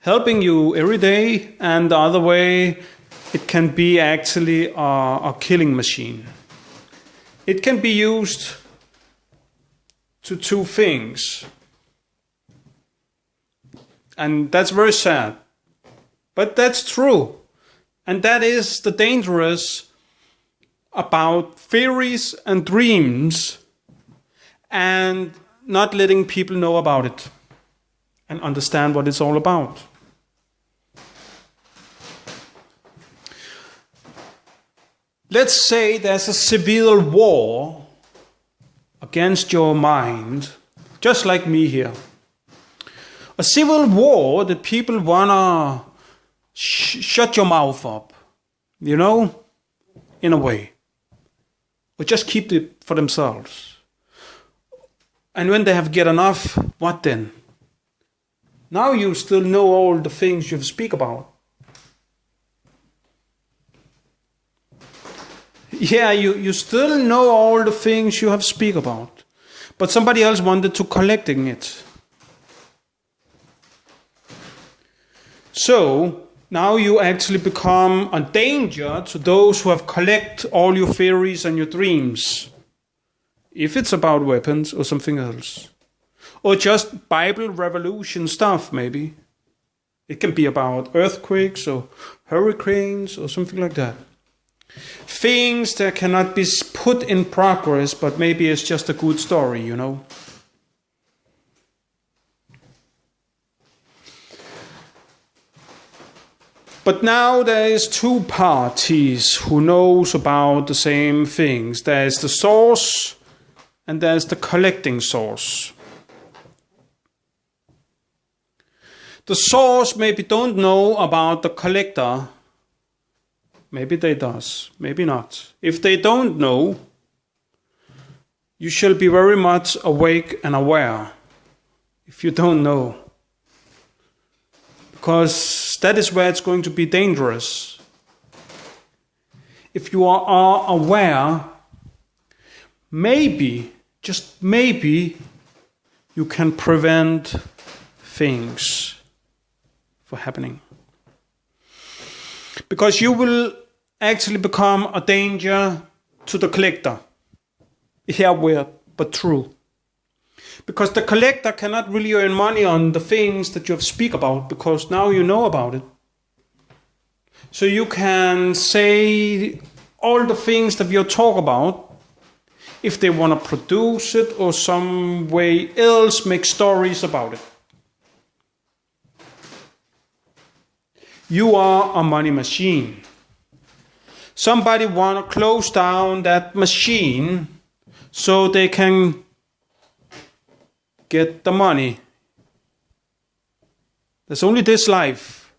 helping you every day, and the other way, it can be actually a killing machine. It can be used to two things. And that's very sad. But that's true. And that is the dangerous about theories and dreams and not letting people know about it and understand what it's all about. Let's say there's a civil war against your mind, just like me here. A civil war that people wanna shut your mouth up, you know, in a way. Or just keep it for themselves. And when they have get enough, what then? Now you still know all the things you speak about. Yeah, you still know all the things you have speak about. But somebody else wanted to collecting it. So, now you actually become a danger to those who have collect all your theories and your dreams. If it's about weapons or something else. Or just Bible revolution stuff, maybe. It can be about earthquakes or hurricanes or something like that. Things that cannot be put in progress, but maybe it's just a good story, you know. But now there is two parties who knows about the same things. There is the source and there is the collecting source. The source maybe don't know about the collector. Maybe they does, maybe not. If they don't know, you shall be very much awake and aware if you don't know. Because that is where it's going to be dangerous. If you are aware, maybe, just maybe, you can prevent things from happening. Because you will actually become a danger to the collector. Yeah, weird, but true. Because the collector cannot really earn money on the things that you have speak about, because now you know about it. So you can say all the things that you talk about, if they want to produce it or some way else make stories about it. You are a money machine. Somebody want to close down that machine so they can get the money. There's only this life.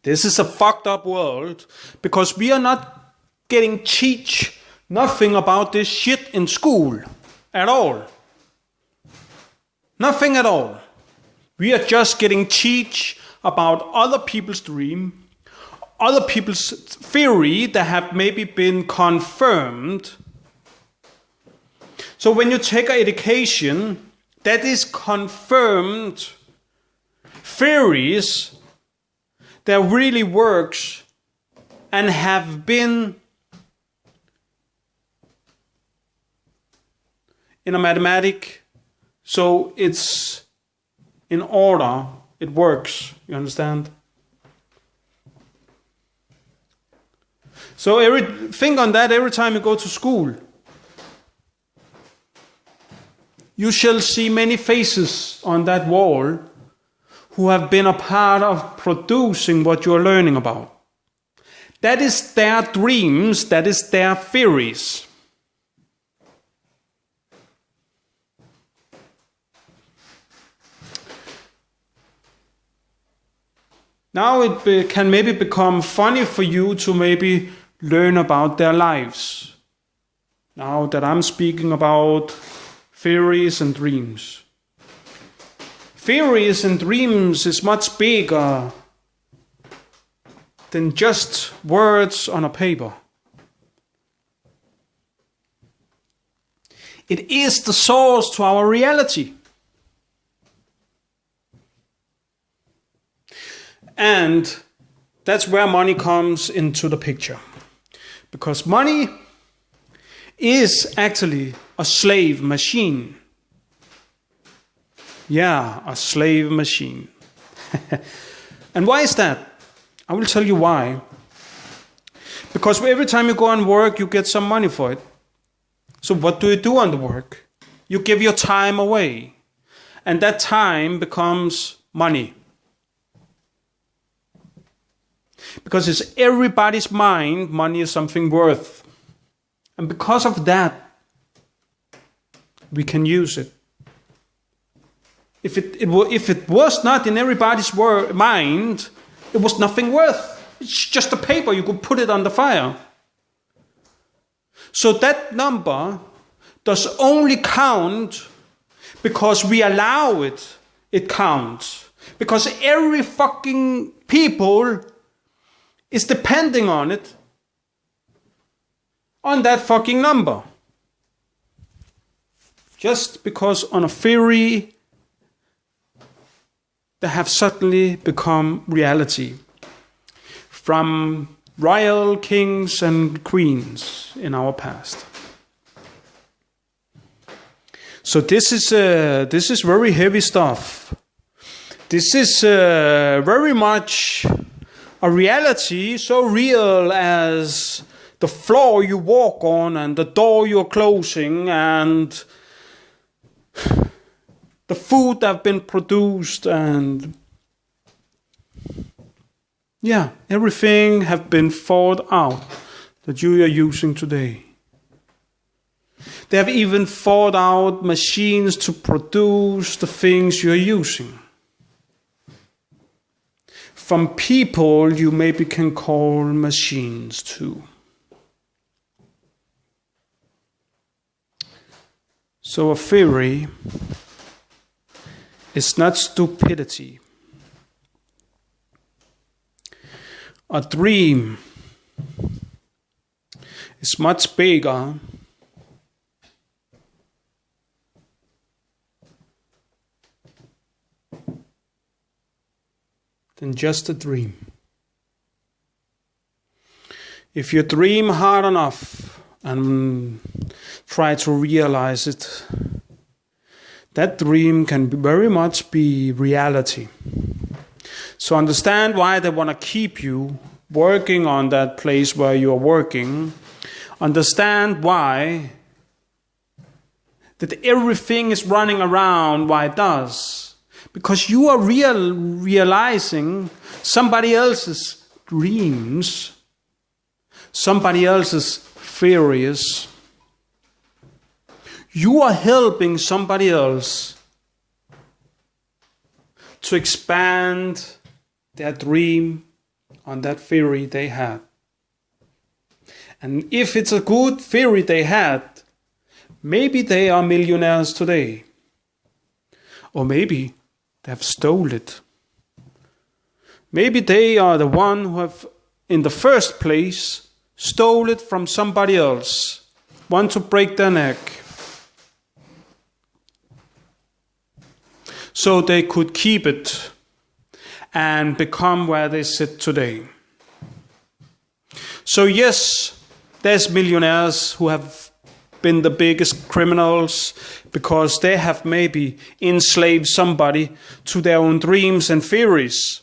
This is a fucked up world because we are not getting teach nothing about this shit in school at all. Nothing at all. We are just getting teach about other people's dream, other people's theory that have maybe been confirmed. So when you take an education that is confirmed theories that really works and have been in a mathematic, so it's in order, it works, you understand? So think on that every time you go to school. You shall see many faces on that wall who have been a part of producing what you are learning about. That is their dreams, that is their theories. Now it can maybe become funny for you to maybe learn about their lives. Now that I'm speaking about theories and dreams. Theories and dreams is much bigger than just words on a paper. It is the source to our reality. And that's where money comes into the picture. Because money is actually a slave machine. Yeah, a slave machine. And why is that? I will tell you why. Because every time you go on work, you get some money for it. So what do you do on the work? You give your time away. And that time becomes money. Because it's everybody's mind, money is something worth. And because of that, we can use it. If it was not in everybody's mind, it was nothing worth. It's just a paper, you could put it on the fire. So that number does only count because we allow it, it counts. Because every fucking people is depending on it, on that fucking number. Just because on a theory, they have suddenly become reality. From royal kings and queens in our past. So this is very heavy stuff. This is very much a reality, so real as the floor you walk on and the door you're closing and the food that have been produced and yeah, everything have been thought out that you are using today. They have even thought out machines to produce the things you are using. From people you maybe can call machines too. So a theory is not stupidity. A dream is much bigger than just a dream. If you dream hard enough and try to realize it, that dream can very much be reality. So understand why they want to keep you working on that place where you are working. Understand why that everything is running around why it does. Because you are realizing somebody else's dreams, somebody else's theories. You are helping somebody else to expand their dream on that theory they had. And if it's a good theory they had, maybe they are millionaires today. Or maybe they have stolen it. Maybe they are the one who have, in the first place, stole it from somebody else, want to break their neck, so they could keep it and become where they sit today. So yes, there's millionaires who have been the biggest criminals because they have maybe enslaved somebody to their own dreams and theories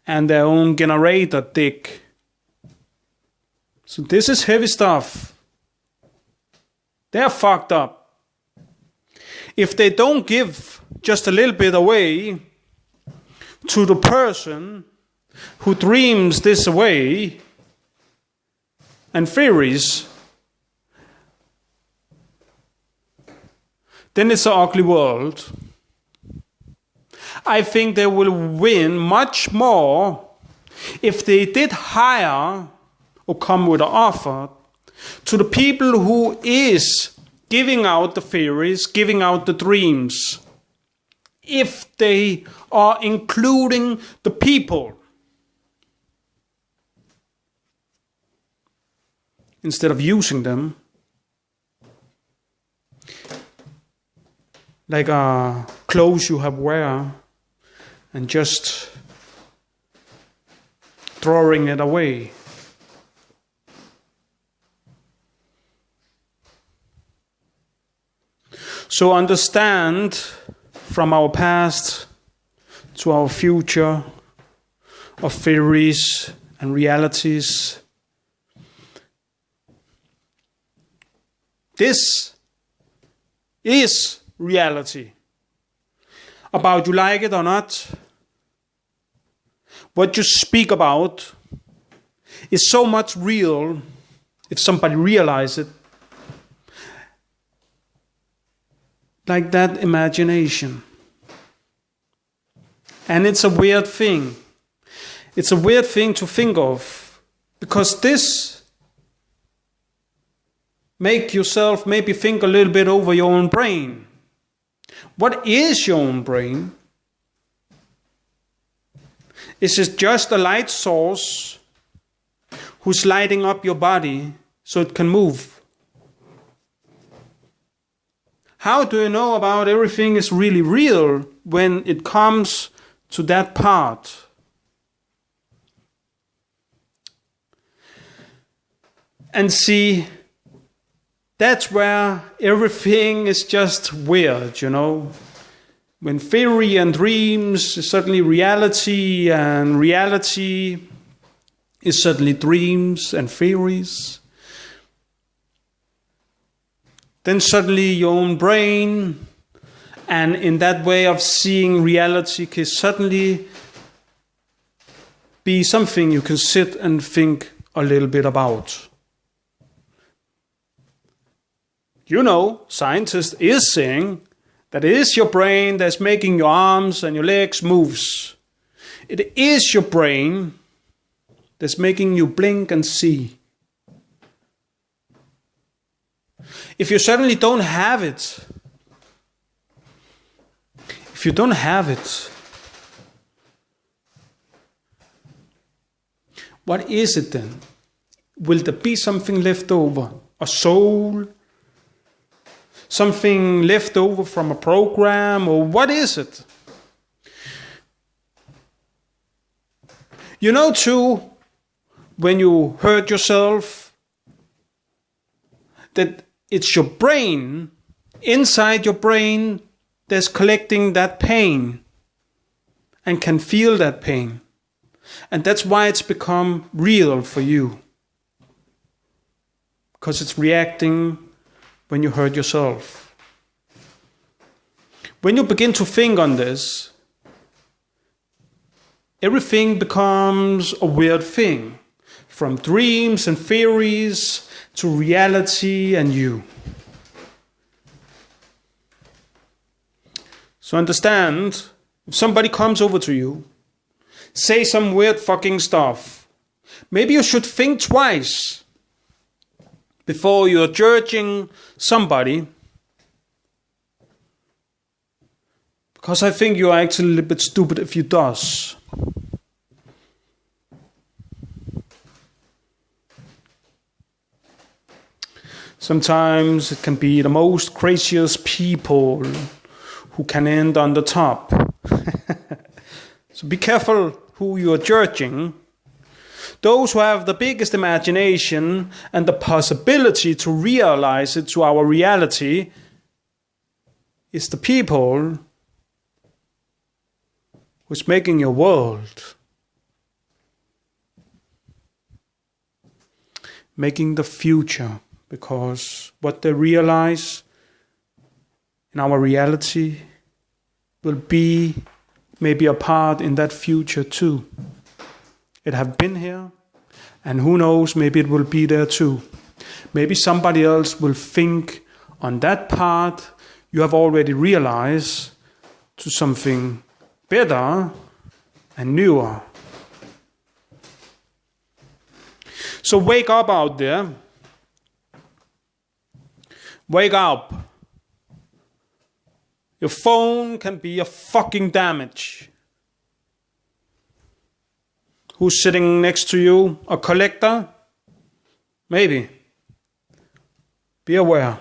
and their own generator dick. So this is heavy stuff. They're fucked up. If they don't give just a little bit away to the person who dreams this away and theories, then it's an ugly world. I think they will win much more if they did hire or come with an offer to the people who is giving out the theories, giving out the dreams. If they are including the people instead of using them. like clothes you have wear, and just throwing it away. So understand from our past to our future of theories and realities. This is reality. About you like it or not, what you speak about is so much real if somebody realizes it. Like that imagination. And it's a weird thing. It's a weird thing to think of, because this make yourself maybe think a little bit over your own brain. What is your own brain? Is it just a light source who's lighting up your body so it can move? How do you know about everything is really real when it comes to that part? And see, that's where everything is just weird, you know. When theory and dreams is suddenly reality, and reality is suddenly dreams and theories, then suddenly your own brain, and in that way of seeing reality, can suddenly be something you can sit and think a little bit about. You know, scientists is saying that it is your brain that's making your arms and your legs moves. It is your brain that's making you blink and see. If you suddenly don't have it, what is it then? Will there be something left over? A soul? Something left over from a program? Or what is it? You know too, when you hurt yourself, that it's your brain, inside your brain, that's collecting that pain and can feel that pain. And that's why it's become real for you. Because it's reacting when you hurt yourself. When you begin to think on this, everything becomes a weird thing. From dreams and theories to reality and you. So understand, if somebody comes over to you, say some weird fucking stuff, maybe you should think twice before you're judging somebody. Because I think you're actually a little bit stupid if you does. Sometimes it can be the most craziest people who can end on the top. So be careful who you are judging. Those who have the biggest imagination and the possibility to realize it to our reality is the people who's making your world. Making the future. Because what they realize in our reality will be maybe a part in that future too. It have been here, and who knows, maybe it will be there too. Maybe somebody else will think on that part you have already realized to something better and newer. So wake up out there. Wake up. Your phone can be a fucking damage. Who's sitting next to you? A collector? Maybe. Be aware.